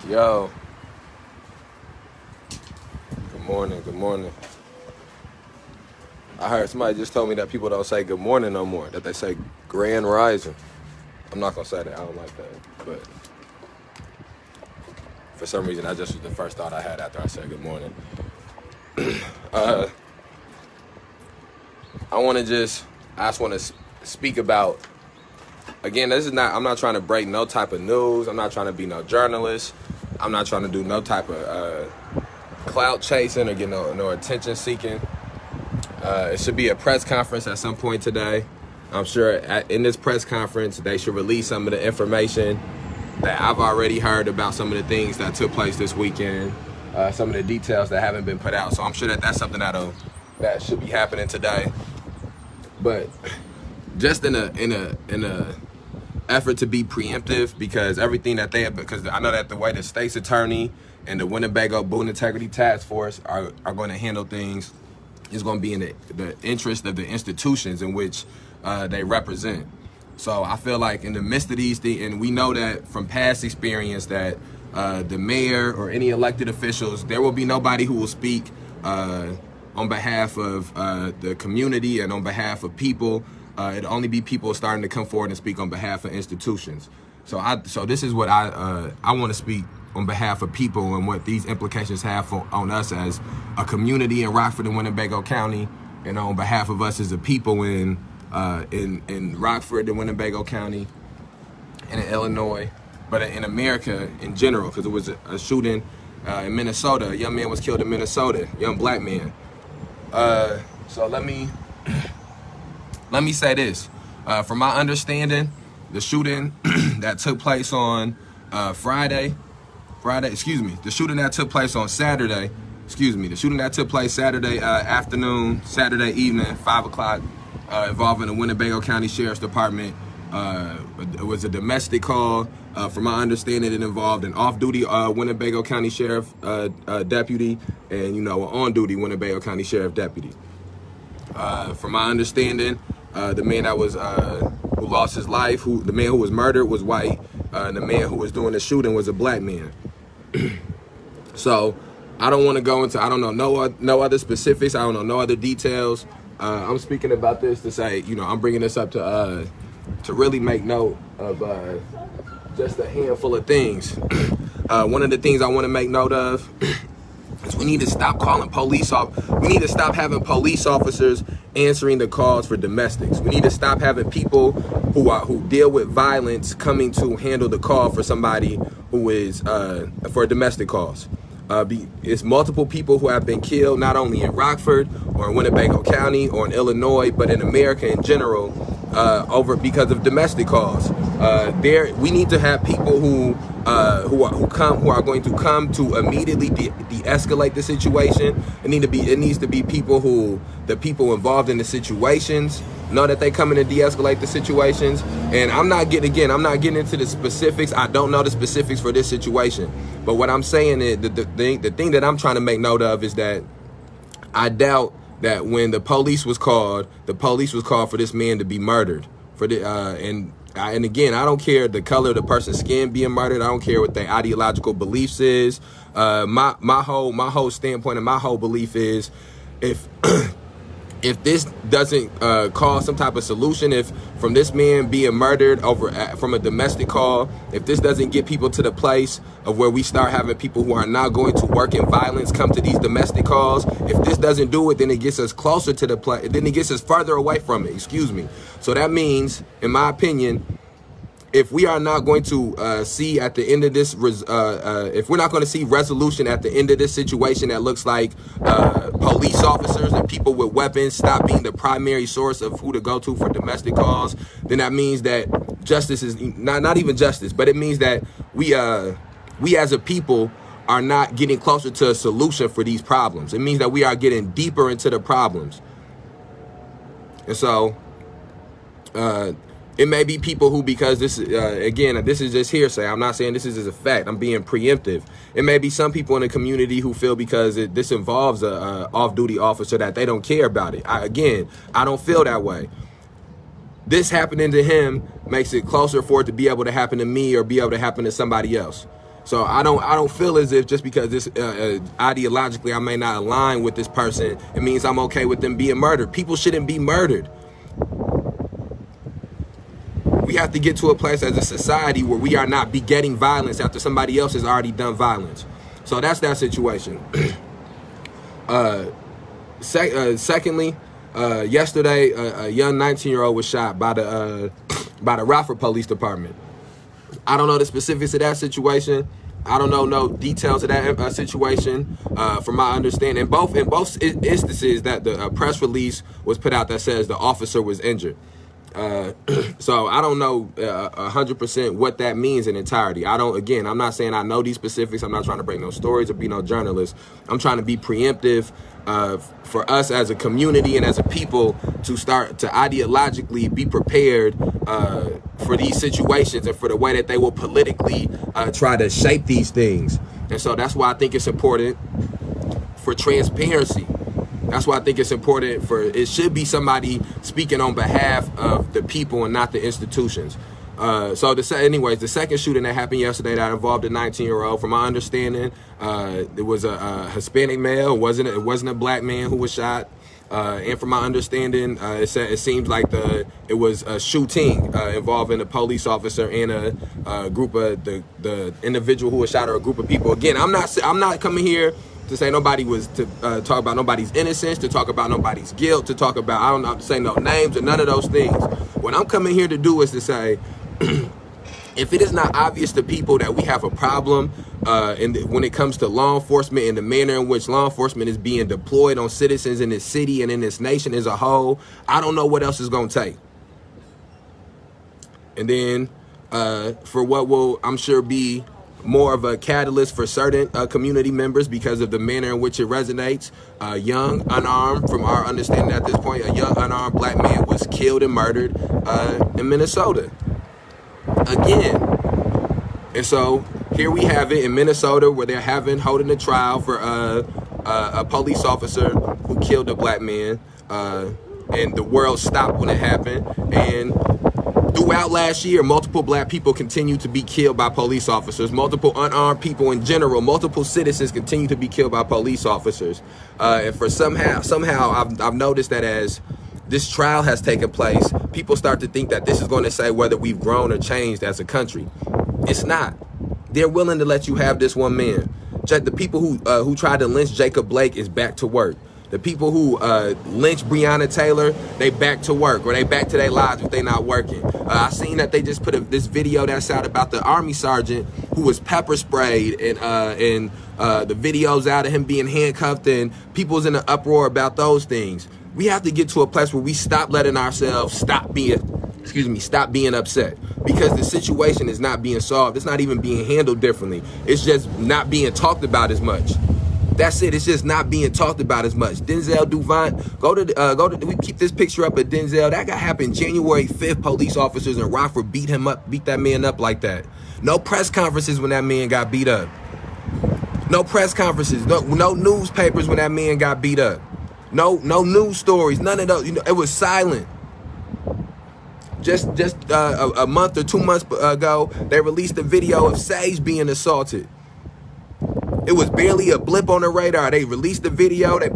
Yo, good morning, good morning. I heard somebody just told me that people don't say good morning no more, that they say grand rising. I'm not gonna say that, I don't like that, but for some reason that just was the first thought I had after I said good morning. I just wanna speak about, again, I'm not trying to break no type of news, I'm not trying to be no journalist, I'm not trying to do no type of clout chasing or get no attention seeking. It should be a press conference at some point today. I'm sure in this press conference, they should release some of the information that I've already heard about some of the things that took place this weekend, some of the details that haven't been put out. So I'm sure that's something that should be happening today. But just in a effort to be preemptive, because everything that because I know that the way the state's attorney and the Winnebago Boone Integrity Task Force are going to handle things is going to be in the interest of the institutions in which they represent. So I feel like in the midst of these things, and we know that from past experience that the mayor or any elected officials, there will be nobody who will speak on behalf of the community and on behalf of people. It'll only be people starting to come forward and speak on behalf of institutions. So this is what I want to speak on behalf of people and what these implications have on us as a community in Rockford and Winnebago County, and on behalf of us as a people in Rockford and Winnebago County and in Illinois, but in America in general, because it was a shooting in Minnesota. A young man was killed in Minnesota, young black man. So let me say this. From my understanding, the shooting that took place on the shooting that took place on Saturday, the shooting that took place Saturday afternoon, Saturday evening, 5 o'clock, involving the Winnebago County Sheriff's Department. It was a domestic call. From my understanding, it involved an off-duty Winnebago County Sheriff deputy and, an on-duty Winnebago County Sheriff deputy. From my understanding, the man that was who lost his life, the man who was murdered was white, and the man who was doing the shooting was a black man. So I don't want to go into, I don't know no other specifics, I don't know no other details. I'm speaking about this to say, I'm bringing this up to really make note of just a handful of things. One of the things I want to make note of is we need to stop calling we need to stop having police officers answering the calls for domestics. We need to stop having people who deal with violence coming to handle the call for somebody who is for domestic calls. It's multiple people who have been killed, not only in Rockford or in Winnebago County or in Illinois, but in America in general, because of domestic calls. We need to have people who are going to come to immediately de-escalate the situation. It needs to be people the people involved in the situations know that they come in to de-escalate the situations. And I'm not getting into the specifics. I don't know the specifics for this situation. But what I'm saying is the thing that I'm trying to make note of is that I doubt that when the police was called for this man to be murdered. And again, I don't care the color of the person's skin being murdered. I don't care what their ideological beliefs is. My whole standpoint and my whole belief is if this doesn't cause some type of solution, if from this man being murdered from a domestic call, if this doesn't get people to the place of where we start having people who are not going to work in violence come to these domestic calls, if this doesn't do it, then it gets us closer to the place, then it gets us further away from it, So that means, in my opinion, if we are not going to see at the end of this, if we're not going to see resolution at the end of this situation that looks like police officers and people with weapons stop being the primary source of who to go to for domestic calls, then that means that justice is not even justice, but it means that we as a people are not getting closer to a solution for these problems. It means that we are getting deeper into the problems. And so, it may be people who, because this is just hearsay. I'm not saying this is a fact. I'm being preemptive. It may be some people in the community who feel because this involves a off-duty officer that they don't care about it. I don't feel that way. This happening to him makes it closer for it to be able to happen to me or be able to happen to somebody else. So I don't feel as if just because this ideologically I may not align with this person, it means I'm okay with them being murdered. People shouldn't be murdered. We have to get to a place as a society where we are not begetting violence after somebody else has already done violence. So that's that situation. Secondly, yesterday, a young 19-year-old was shot by the Rockford Police Department. I don't know the specifics of that situation. I don't know no details of that situation. From my understanding, in both instances, that the press release was put out that says the officer was injured. So I don't know 100% what that means in entirety. Again, I'm not saying I know these specifics. I'm not trying to break no stories or be no journalist. I'm trying to be preemptive for us as a community and as a people to start to ideologically be prepared for these situations and for the way that they will politically try to shape these things. And so that's why I think it's important for transparency. That's why I think it's important it should be somebody speaking on behalf of the people and not the institutions. Anyways, the second shooting that happened yesterday that involved a 19-year-old, from my understanding, it was a Hispanic male. It wasn't a black man who was shot. And from my understanding, it seems like it was a shooting involving a police officer and a group of the individual who was shot, or a group of people. Again, I'm not coming here to say nobody was, to talk about nobody's innocence, to talk about nobody's guilt, to talk about, I don't know, to say no names or none of those things. What I'm coming here to do is to say, if it is not obvious to people that we have a problem when it comes to law enforcement and the manner in which law enforcement is being deployed on citizens in this city and in this nation as a whole, I don't know what else is going to take. And then for what will, I'm sure, be more of a catalyst for certain community members because of the manner in which it resonates. Young, unarmed, from our understanding at this point, a young, unarmed black man was killed and murdered in Minnesota. Again. And so here we have it in Minnesota, where they're holding a trial for a police officer who killed a black man. And the world stopped when it happened. And throughout last year, multiple black people continue to be killed by police officers. Multiple unarmed people in general, multiple citizens continue to be killed by police officers. And for somehow I've noticed that as this trial has taken place, people start to think that this is going to say whether we've grown or changed as a country. It's not. They're willing to let you have this one man. The people who tried to lynch Jacob Blake is back to work. The people who lynched Breonna Taylor, they back to work, or they back to their lives if they not working. I seen that they just put this video that's out about the Army sergeant who was pepper sprayed, and the videos out of him being handcuffed, and people's in an uproar about those things. We have to get to a place where we stop letting ourselves stop being upset, because the situation is not being solved. It's not even being handled differently. It's just not being talked about as much. That's it. It's just not being talked about as much. Denzel Duvant, we keep this picture up of Denzel. That guy happened January 5th. Police officers in Rockford beat that man up like that. No press conferences when that man got beat up. No press conferences. No newspapers when that man got beat up. No news stories. None of those. It was silent. Just a month or 2 months ago, they released a video of Sage being assaulted. It was barely a blip on the radar. They released the video. And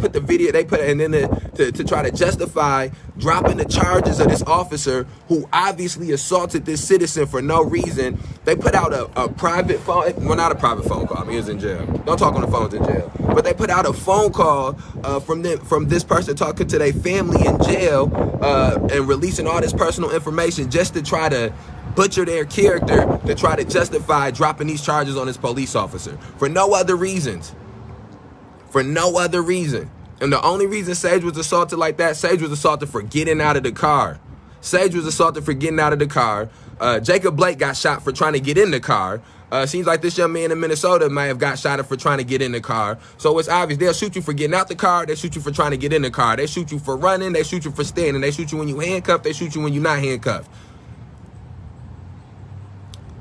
then to try to justify dropping the charges of this officer who obviously assaulted this citizen for no reason, they put out a private phone. Well, not a private phone call. I mean, he was in jail. Don't talk on the phones in jail. But they put out a phone call from this person talking to their family in jail and releasing all this personal information just to try to butcher their character, to try to justify dropping these charges on this police officer for no other reasons. For no other reason. And the only reason Sage was assaulted like that, Sage was assaulted for getting out of the car. Sage was assaulted for getting out of the car. Jacob Blake got shot for trying to get in the car. Seems like this young man in Minnesota may have got shot for trying to get in the car. So it's obvious they'll shoot you for getting out the car. They shoot you for trying to get in the car. They shoot you for running. They shoot you for standing. They shoot you when you handcuffed. They shoot you when you're not handcuffed.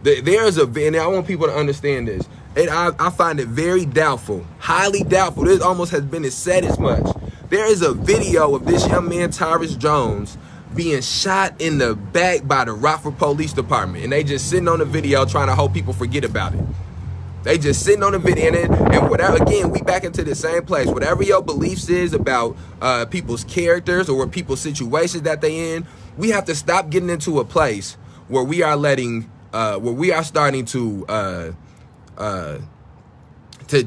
And I want people to understand this. I find it very doubtful, highly doubtful. This almost has been said as much. There is a video of this young man, Tyrus Jones, being shot in the back by the Rockford Police Department. And they just sitting on the video trying to hope people forget about it. They just sitting on the video, and whatever. Again, we back into the same place. Whatever your beliefs is about people's characters or people's situations that they in, we have to stop getting into a place where we are letting, where we are starting to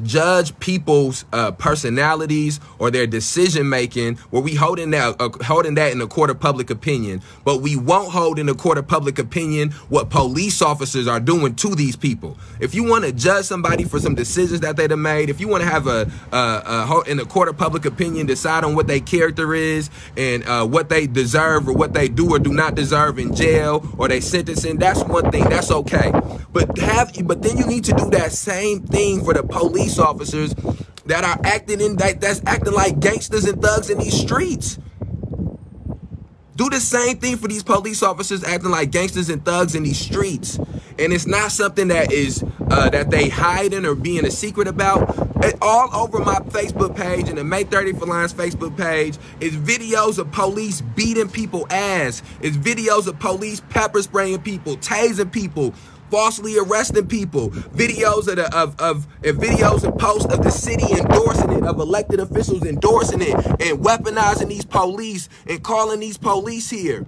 judge people's personalities or their decision making, where we holding that in the court of public opinion, but we won't hold in the court of public opinion what police officers are doing to these people. If you want to judge somebody for some decisions that they've made, if you want to have in the court of public opinion decide on what their character is and what they deserve or what they do or do not deserve in jail or they sentencing, that's one thing. That's okay. But then you need to do that same thing for the police officers that are that's acting like gangsters and thugs in these streets. Do the same thing for these police officers acting like gangsters and thugs in these streets. And it's not something that is that they hiding or being a secret about. All over my Facebook page and the May 30 for Lions Facebook page is videos of police beating people ass. It's videos of police pepper spraying people, tasing people, falsely arresting people, videos videos and posts of the city endorsing it, of elected officials endorsing it and weaponizing these police and calling these police here.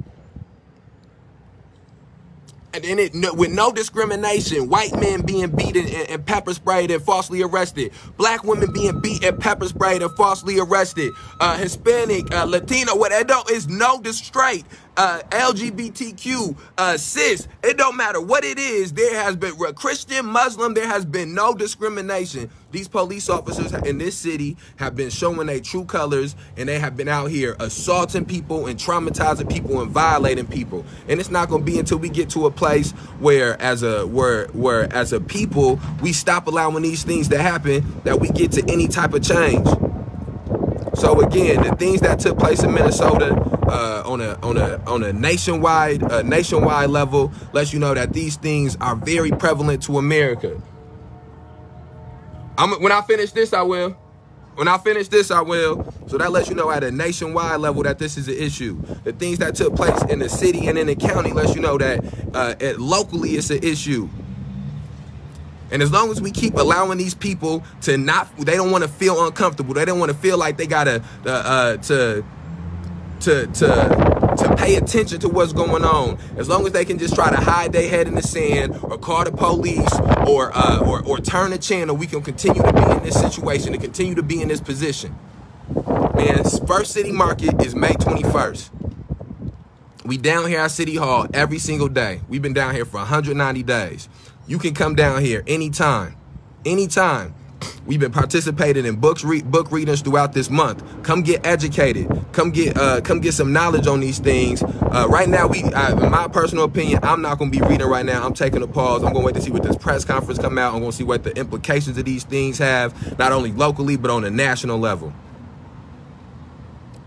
And then with no discrimination, white men being beaten and pepper sprayed and falsely arrested, black women being beat and pepper sprayed and falsely arrested, Hispanic, Latino, is no straight, LGBTQ, cis, it don't matter what it is. There has been Christian, Muslim, there has been no discrimination. These police officers in this city have been showing their true colors, and they have been out here assaulting people and traumatizing people and violating people. And it's not going to be until we get to a place where as a people we stop allowing these things to happen that we get to any type of change. So again, the things that took place in Minnesota on a nationwide level lets you know that these things are very prevalent to America. When I finish this, I will. When I finish this, I will. So that lets you know at a nationwide level that this is an issue. The things that took place in the city and in the county lets you know that locally it's an issue. And as long as we keep allowing these people to they don't want to feel uncomfortable. They don't want to feel like they gotta to pay attention to what's going on. As long as they can just try to hide their head in the sand or call the police or turn the channel, we can continue to be in this situation, to continue to be in this position. Man, First City Market is May 21st. We down here at City Hall every single day. We've been down here for 190 days. You can come down here anytime. Anytime. We've been participating in book readings throughout this month. Come get educated. Come get some knowledge on these things. Right now, in my personal opinion, I'm not going to be reading right now. I'm taking a pause. I'm going to wait to see what this press conference come out. I'm going to see what the implications of these things have, not only locally but on a national level.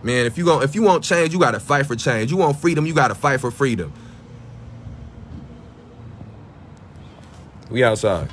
Man, if you want change, you got to fight for change. You want freedom, you got to fight for freedom. We outside.